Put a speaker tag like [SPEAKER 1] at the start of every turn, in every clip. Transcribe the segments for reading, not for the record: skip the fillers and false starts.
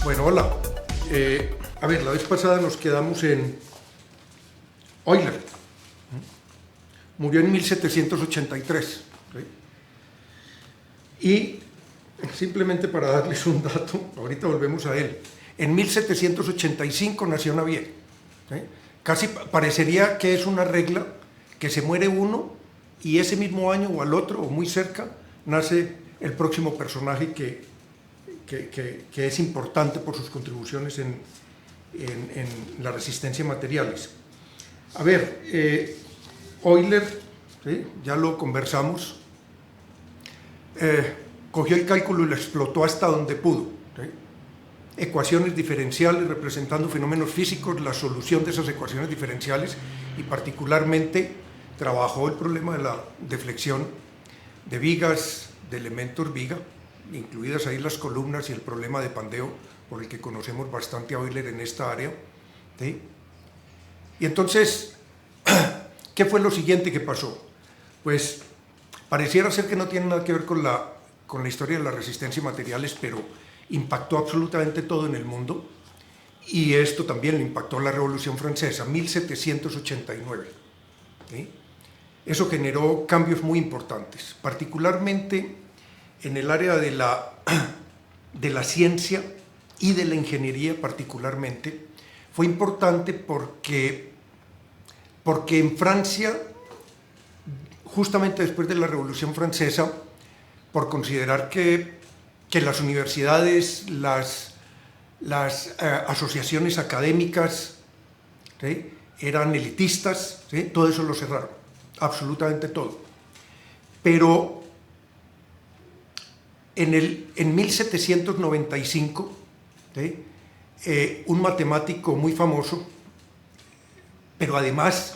[SPEAKER 1] Bueno, hola. A ver, la vez pasada nos quedamos en Euler. Murió en 1783. ¿Sí? Y simplemente para darles un dato, ahorita volvemos a él. En 1785 nació Navier. ¿Sí? Casi parecería que es una regla que se muere uno y ese mismo año o al otro o muy cerca nace el próximo personaje que es importante por sus contribuciones en la resistencia a materiales. A ver, Euler, ¿sí? Ya lo conversamos, cogió el cálculo y lo explotó hasta donde pudo. ¿Sí? Ecuaciones diferenciales representando fenómenos físicos, la solución de esas ecuaciones diferenciales, y particularmente trabajó el problema de la deflexión de vigas, de elementos viga, incluidas ahí las columnas, y el problema de pandeo, por el que conocemos bastante a Euler en esta área. ¿Sí? Y entonces, ¿qué fue lo siguiente que pasó? Pues pareciera ser que no tiene nada que ver con la historia de la resistencia a materiales, pero impactó absolutamente todo en el mundo, y esto también le impactó la Revolución Francesa, 1789. ¿Sí? Eso generó cambios muy importantes, particularmente en el área de la ciencia y de la ingeniería particularmente. Fue importante porque en Francia, justamente después de la Revolución Francesa, por considerar que las universidades, las asociaciones académicas, ¿sí?, eran elitistas, ¿sí?, todo eso lo cerraron, absolutamente todo. Pero en 1795, ¿sí?, un matemático muy famoso, pero además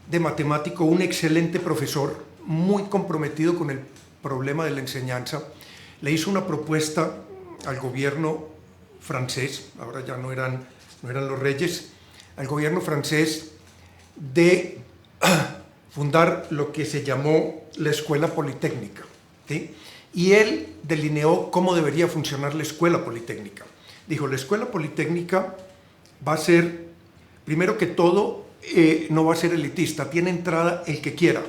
[SPEAKER 1] de matemático, un excelente profesor, muy comprometido con el problema de la enseñanza, le hizo una propuesta al gobierno francés, ahora ya no eran los reyes, al gobierno francés, de fundar lo que se llamó la Escuela Politécnica, ¿sí? Y él delineó cómo debería funcionar la Escuela Politécnica. Dijo, la Escuela Politécnica va a ser, primero que todo, no va a ser elitista, tiene entrada el que quiera,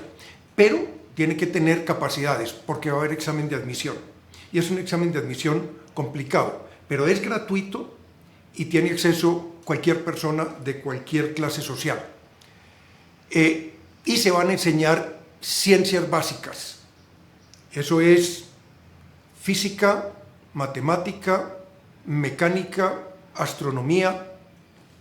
[SPEAKER 1] pero tiene que tener capacidades, porque va a haber examen de admisión. Y es un examen de admisión complicado, pero es gratuito y tiene acceso cualquier persona de cualquier clase social. Y se van a enseñar ciencias básicas. Eso es física, matemática, mecánica, astronomía,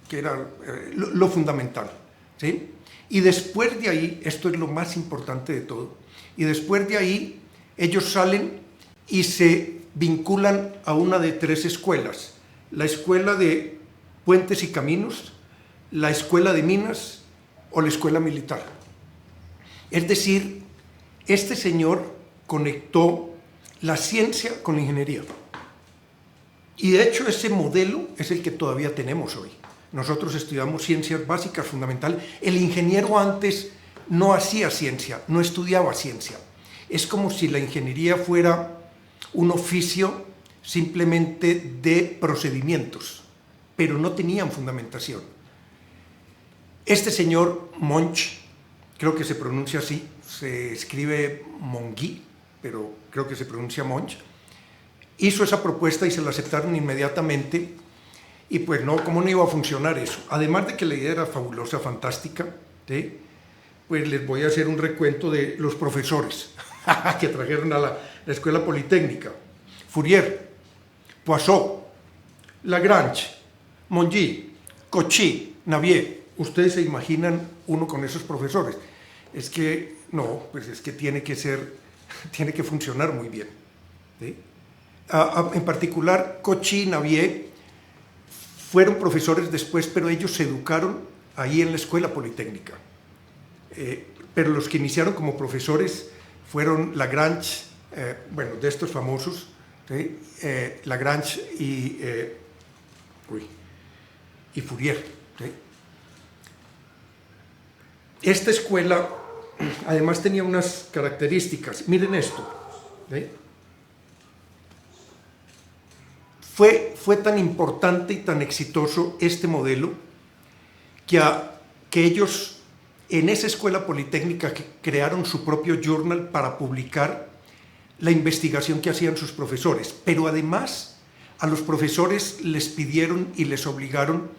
[SPEAKER 1] que era lo fundamental, ¿sí? Y después de ahí, esto es lo más importante de todo, y después de ahí ellos salen y se vinculan a una de tres escuelas: la escuela de puentes y caminos, la escuela de minas o la escuela militar. Es decir, este señor conectó la ciencia con la ingeniería. Y de hecho ese modelo es el que todavía tenemos hoy. Nosotros estudiamos ciencias básicas, fundamental. El ingeniero antes no hacía ciencia, no estudiaba ciencia. Es como si la ingeniería fuera un oficio simplemente de procedimientos, pero no tenían fundamentación. Este señor Monge, creo que se pronuncia así, se escribe Monguy, pero creo que se pronuncia Monge, hizo esa propuesta y se la aceptaron inmediatamente. Y pues no, ¿cómo no iba a funcionar eso? Además de que la idea era fabulosa, fantástica, ¿sí?, pues les voy a hacer un recuento de los profesores que trajeron a la Escuela Politécnica: Fourier, Poisson, Lagrange, Monge, Cauchy, Navier. Ustedes se imaginan uno con esos profesores. Es que no, pues es que tiene que funcionar muy bien, ¿sí? En particular, Cauchy y Navier fueron profesores después, pero ellos se educaron ahí en la Escuela Politécnica. Pero los que iniciaron como profesores fueron Lagrange, bueno, de estos famosos, ¿sí?, Lagrange y Fourier, ¿sí? Esta escuela además tenía unas características. Miren esto, ¿sí? fue tan importante y tan exitoso este modelo que ellos en esa escuela politécnica crearon su propio journal para publicar la investigación que hacían sus profesores, pero además a los profesores les pidieron y les obligaron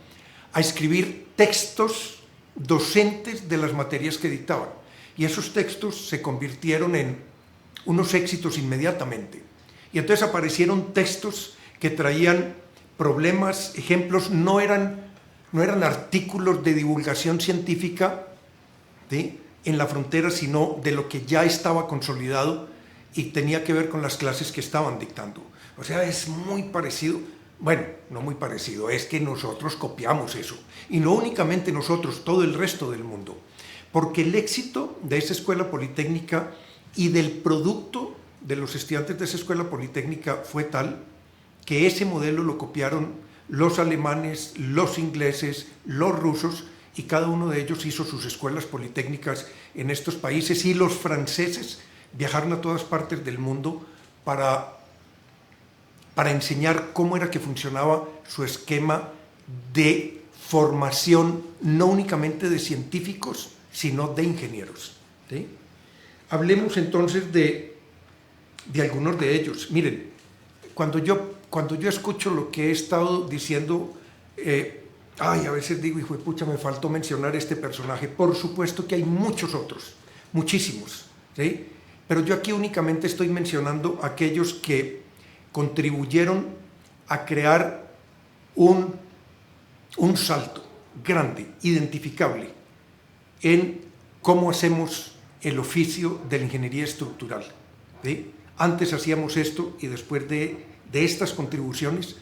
[SPEAKER 1] a escribir textos docentes de las materias que dictaban, y esos textos se convirtieron en unos éxitos inmediatamente. Y entonces aparecieron textos que traían problemas, ejemplos, no eran artículos de divulgación científica, ¿sí?, en la frontera, sino de lo que ya estaba consolidado y tenía que ver con las clases que estaban dictando. O sea, es muy parecido, bueno, no muy parecido, es que nosotros copiamos eso. Y no únicamente nosotros, todo el resto del mundo. Porque el éxito de esa escuela politécnica y del producto de los estudiantes de esa escuela politécnica fue tal que ese modelo lo copiaron los alemanes, los ingleses, los rusos, y cada uno de ellos hizo sus escuelas politécnicas en estos países, y los franceses viajaron a todas partes del mundo para enseñar cómo era que funcionaba su esquema de formación, no únicamente de científicos, sino de ingenieros, ¿sí? Hablemos entonces de algunos de ellos. Miren, cuando yo escucho lo que he estado diciendo, a veces digo, hijo de pucha, me faltó mencionar este personaje. Por supuesto que hay muchos otros, muchísimos, ¿sí? Pero yo aquí únicamente estoy mencionando aquellos que contribuyeron a crear un salto grande, identificable, en cómo hacemos el oficio de la ingeniería estructural, ¿sí? Antes hacíamos esto y después de estas contribuciones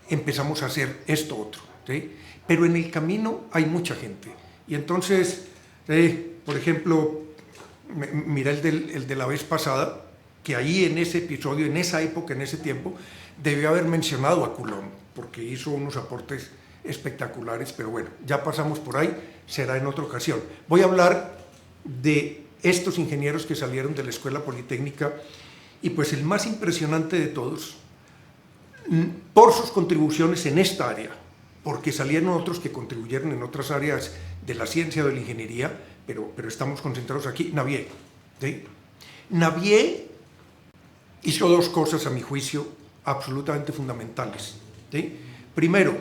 [SPEAKER 1] empezamos a hacer esto otro, ¿sí? Pero en el camino hay mucha gente. Y entonces, por ejemplo, mira el de la vez pasada, que ahí en ese episodio, en esa época, en ese tiempo, debió haber mencionado a Coulomb, porque hizo unos aportes espectaculares, pero bueno, ya pasamos por ahí, será en otra ocasión. Voy a hablar de estos ingenieros que salieron de la Escuela Politécnica, y pues el más impresionante de todos, por sus contribuciones en esta área, porque salieron otros que contribuyeron en otras áreas de la ciencia o de la ingeniería, pero estamos concentrados aquí, Navier, ¿sí? Navier hizo dos cosas, a mi juicio, absolutamente fundamentales, ¿sí? Primero,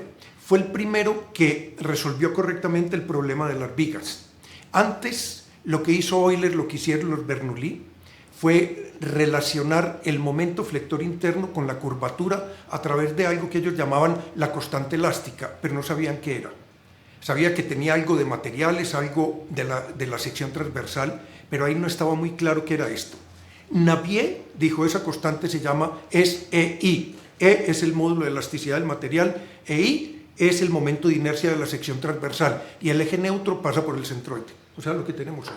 [SPEAKER 1] fue el primero que resolvió correctamente el problema de las vigas. Antes, lo que hizo Euler, lo que hicieron los Bernoulli, fue relacionar el momento flector interno con la curvatura a través de algo que ellos llamaban la constante elástica, pero no sabían qué era. Sabía que tenía algo de materiales, algo de la sección transversal, pero ahí no estaba muy claro qué era esto. Navier dijo, esa constante se llama EI. E es el módulo de elasticidad del material, EI es el momento de inercia de la sección transversal, y el eje neutro pasa por el centroide. O sea, lo que tenemos hoy.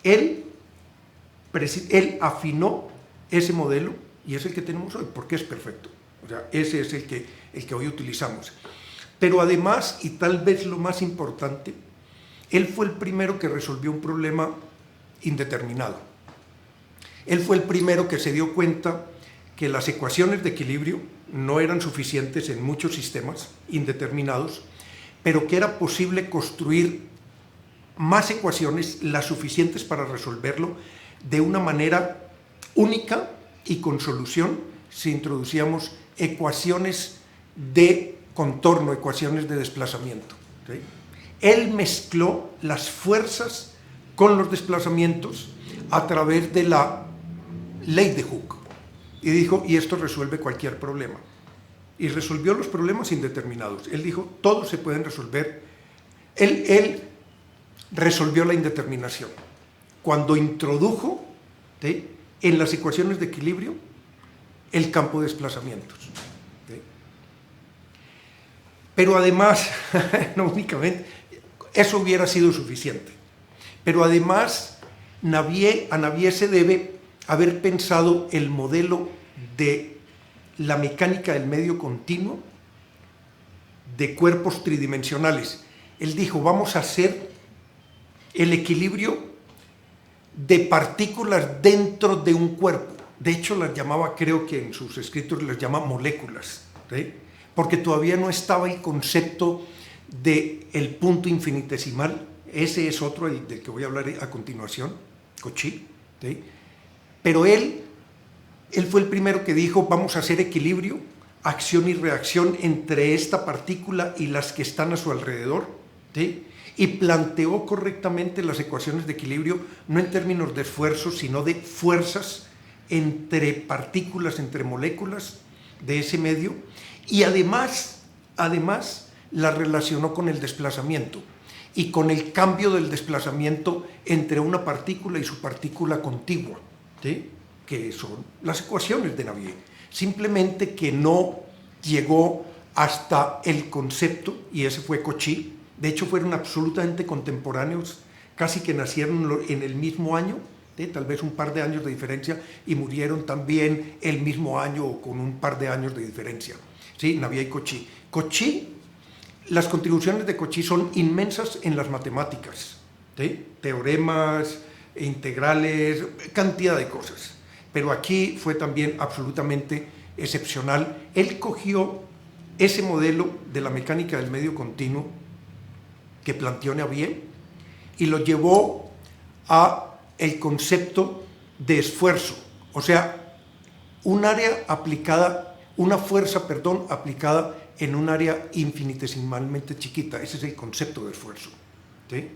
[SPEAKER 1] Él afinó ese modelo y es el que tenemos hoy, porque es perfecto. O sea, ese es el que hoy utilizamos. Pero además, y tal vez lo más importante, él fue el primero que resolvió un problema indeterminado. Él fue el primero que se dio cuenta que las ecuaciones de equilibrio no eran suficientes en muchos sistemas indeterminados, pero que era posible construir más ecuaciones, las suficientes para resolverlo de una manera única y con solución si introducíamos ecuaciones de contorno, ecuaciones de desplazamiento, ¿sí? Él mezcló las fuerzas con los desplazamientos a través de la ley de Hooke y dijo, y esto resuelve cualquier problema, y resolvió los problemas indeterminados. Él dijo, todos se pueden resolver. Él resolvió la indeterminación cuando introdujo, ¿sí?, en las ecuaciones de equilibrio el campo de desplazamientos, ¿sí? Pero además, no únicamente, eso hubiera sido suficiente, pero además a Navier se debe haber pensado el modelo de la mecánica del medio continuo de cuerpos tridimensionales. Él dijo, vamos a hacer el equilibrio de partículas dentro de un cuerpo. De hecho, las llamaba, creo que en sus escritos las llama moléculas, ¿sí? Porque todavía no estaba el concepto del punto infinitesimal. Ese es otro del que voy a hablar a continuación, Cauchy, ¿sí? Pero él fue el primero que dijo, vamos a hacer equilibrio, acción y reacción entre esta partícula y las que están a su alrededor, ¿sí? Y planteó correctamente las ecuaciones de equilibrio, no en términos de esfuerzos, sino de fuerzas entre partículas, entre moléculas de ese medio, y además la relacionó con el desplazamiento y con el cambio del desplazamiento entre una partícula y su partícula contigua, ¿sí? Que son las ecuaciones de Navier. Simplemente que no llegó hasta el concepto, y ese fue Cauchy. De hecho fueron absolutamente contemporáneos, casi que nacieron en el mismo año, ¿sí? Tal vez un par de años de diferencia, y murieron también el mismo año o con un par de años de diferencia, ¿sí? Navier y Cauchy. Cauchy, las contribuciones de Cauchy son inmensas en las matemáticas, ¿sí? Teoremas, integrales, cantidad de cosas. Pero aquí fue también absolutamente excepcional. Él cogió ese modelo de la mecánica del medio continuo que planteó Navier y lo llevó a el concepto de esfuerzo, o sea, un área aplicada, una fuerza, perdón, aplicada en un área infinitesimalmente chiquita. Ese es el concepto de esfuerzo, ¿sí?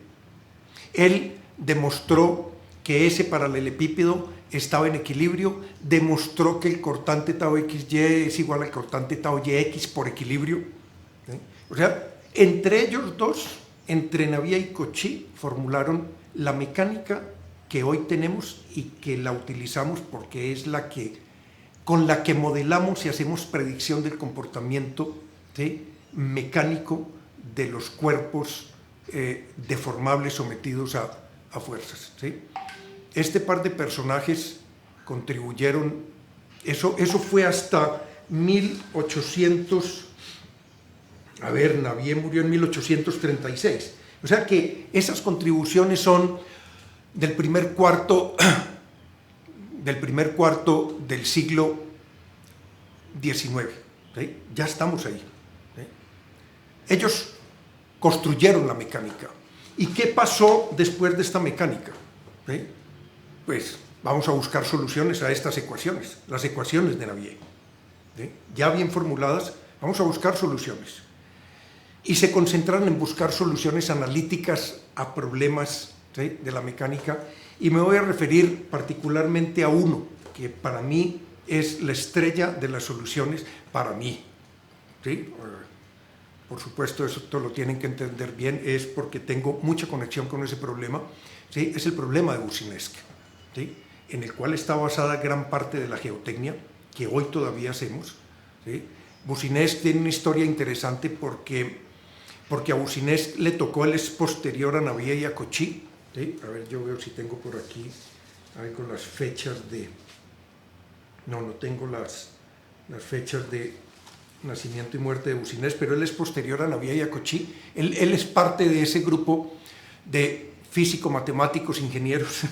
[SPEAKER 1] Él demostró que ese paralelepípedo estaba en equilibrio, demostró que el cortante tau xy es igual al cortante tau yx por equilibrio, ¿sí? O sea, entre ellos dos, entre Navier y Cauchy, formularon la mecánica que hoy tenemos y que la utilizamos porque es la que, con la que modelamos y hacemos predicción del comportamiento, ¿sí? Mecánico de los cuerpos deformables sometidos a fuerzas, ¿sí? Este par de personajes contribuyeron, eso fue hasta 1800, Navier murió en 1836, o sea que esas contribuciones son del primer cuarto del siglo XIX, ¿sí? Ya estamos ahí, ¿sí? Ellos construyeron la mecánica. ¿Y qué pasó después de esta mecánica? ¿Sí? Pues vamos a buscar soluciones a estas ecuaciones, las ecuaciones de Navier, ¿sí? Ya bien formuladas, vamos a buscar soluciones. Y se concentraron en buscar soluciones analíticas a problemas, ¿sí? De la mecánica, y me voy a referir particularmente a uno, que para mí es la estrella de las soluciones, para mí, ¿sí? Por supuesto, eso lo tienen que entender bien, es porque tengo mucha conexión con ese problema, ¿sí? Es el problema de Boussinesq, ¿sí? En el cual está basada gran parte de la geotecnia que hoy todavía hacemos, ¿sí? Boussinesq tiene una historia interesante porque a Boussinesq le tocó, él es posterior a Navier y a Cauchy, ¿sí? A ver, yo veo si tengo por aquí algo las fechas de... No tengo las fechas de nacimiento y muerte de Boussinesq, pero él es posterior a Navier y a Cauchy. Él es parte de ese grupo de físico-matemáticos, ingenieros,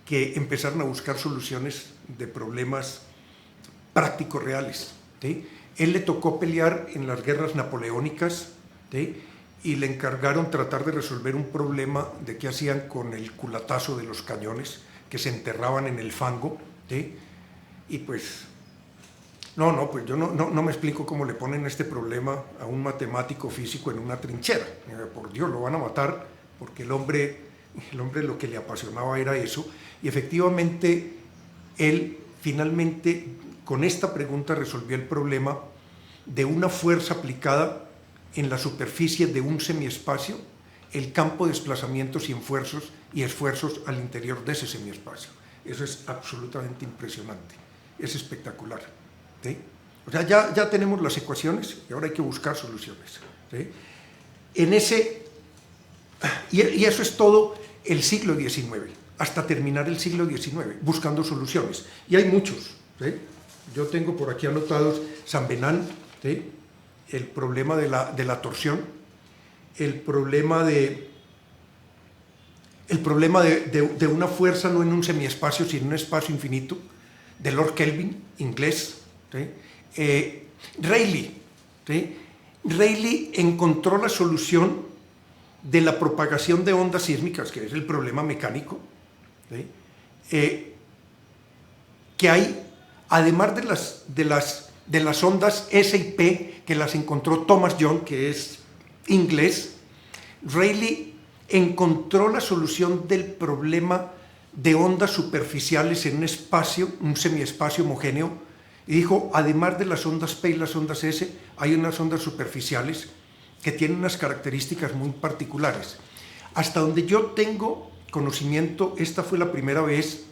[SPEAKER 1] que empezaron a buscar soluciones de problemas prácticos reales, ¿sí? Él le tocó pelear en las guerras napoleónicas, ¿sí? Y le encargaron tratar de resolver un problema de qué hacían con el culatazo de los cañones que se enterraban en el fango, ¿sí? Y pues... pues yo no me explico cómo le ponen este problema a un matemático físico en una trinchera. Por Dios, lo van a matar, porque el hombre lo que le apasionaba era eso. Y efectivamente, él finalmente, con esta pregunta, resolvió el problema de una fuerza aplicada en la superficie de un semiespacio, el campo de desplazamientos y esfuerzos al interior de ese semiespacio. Eso es absolutamente impresionante, es espectacular, ¿sí? O sea, ya tenemos las ecuaciones y ahora hay que buscar soluciones, ¿sí? Y eso es todo el siglo XIX, hasta terminar el siglo XIX, buscando soluciones. Y hay muchos, ¿sí? Yo tengo por aquí anotados San Venant, ¿sí? El problema de la torsión, el problema de una fuerza no en un semiespacio, sino en un espacio infinito, de Lord Kelvin, inglés, ¿sí? Rayleigh, ¿sí? Rayleigh encontró la solución de la propagación de ondas sísmicas, que es el problema mecánico, ¿sí? Que hay, además de las ondas S y P, que las encontró Thomas Young, que es inglés, Rayleigh encontró la solución del problema de ondas superficiales en un espacio, un semiespacio homogéneo, y dijo, además de las ondas P y las ondas S, hay unas ondas superficiales que tienen unas características muy particulares. Hasta donde yo tengo conocimiento, esta fue la primera vez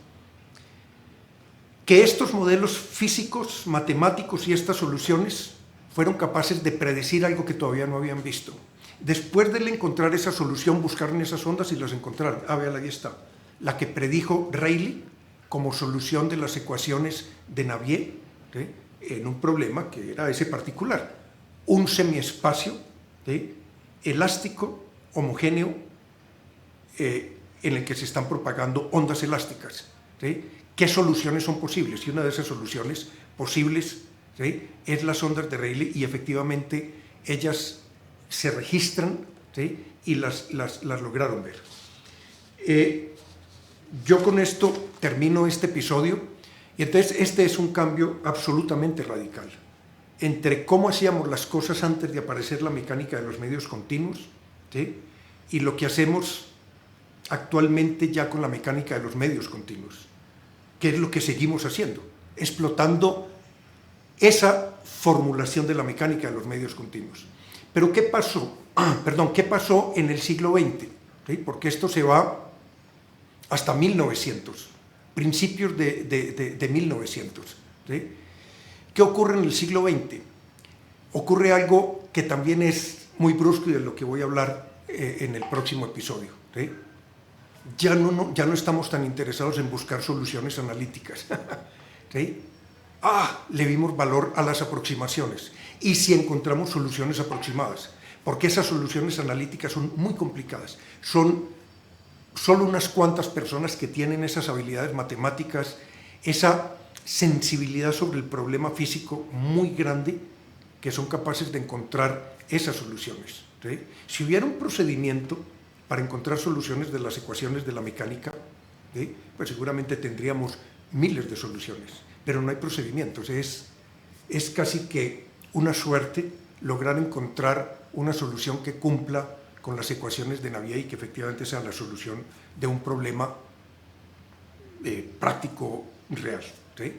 [SPEAKER 1] que estos modelos físicos, matemáticos y estas soluciones fueron capaces de predecir algo que todavía no habían visto. Después de encontrar esa solución, buscaron esas ondas y las encontraron. Vean, ahí está. La que predijo Rayleigh como solución de las ecuaciones de Navier, ¿sí? En un problema que era ese particular. Un semiespacio, ¿sí? Elástico, homogéneo, en el que se están propagando ondas elásticas, ¿sí? ¿Qué soluciones son posibles? Y una de esas soluciones posibles, ¿sí? Es las ondas de Rayleigh, y efectivamente ellas se registran, ¿sí? Y las lograron ver. Yo con esto termino este episodio, y entonces este es un cambio absolutamente radical entre cómo hacíamos las cosas antes de aparecer la mecánica de los medios continuos, ¿sí? Y lo que hacemos actualmente ya con la mecánica de los medios continuos, que es lo que seguimos haciendo, explotando esa formulación de la mecánica de los medios continuos. Pero ¿qué pasó? ¿Qué pasó en el siglo XX? ¿Sí? Porque esto se va hasta 1900, principios de 1900. ¿Sí? ¿Qué ocurre en el siglo XX? Ocurre algo que también es muy brusco y de lo que voy a hablar en el próximo episodio. ¿Sí? Ya no estamos tan interesados en buscar soluciones analíticas. ¿Sí? Le vimos valor a las aproximaciones. Y si encontramos soluciones aproximadas, porque esas soluciones analíticas son muy complicadas. Son solo unas cuantas personas que tienen esas habilidades matemáticas, esa sensibilidad sobre el problema físico muy grande, que son capaces de encontrar esas soluciones. ¿Sí? Si hubiera un procedimiento para encontrar soluciones de las ecuaciones de la mecánica, ¿sí? Pues seguramente tendríamos miles de soluciones, pero no hay procedimientos. Es casi que una suerte lograr encontrar una solución que cumpla con las ecuaciones de Navier y que efectivamente sea la solución de un problema práctico real. ¿Sí?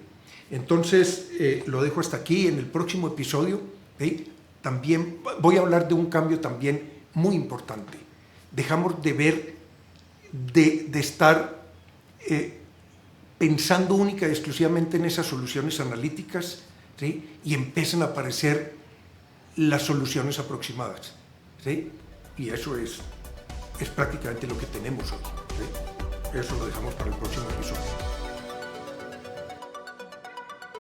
[SPEAKER 1] Entonces, lo dejo hasta aquí. En el próximo episodio, ¿sí? También voy a hablar de un cambio también muy importante. Dejamos de ver, de estar pensando única y exclusivamente en esas soluciones analíticas, ¿sí? Y empiezan a aparecer las soluciones aproximadas, ¿sí? Y eso es prácticamente lo que tenemos hoy, ¿sí? Eso lo dejamos para el próximo episodio.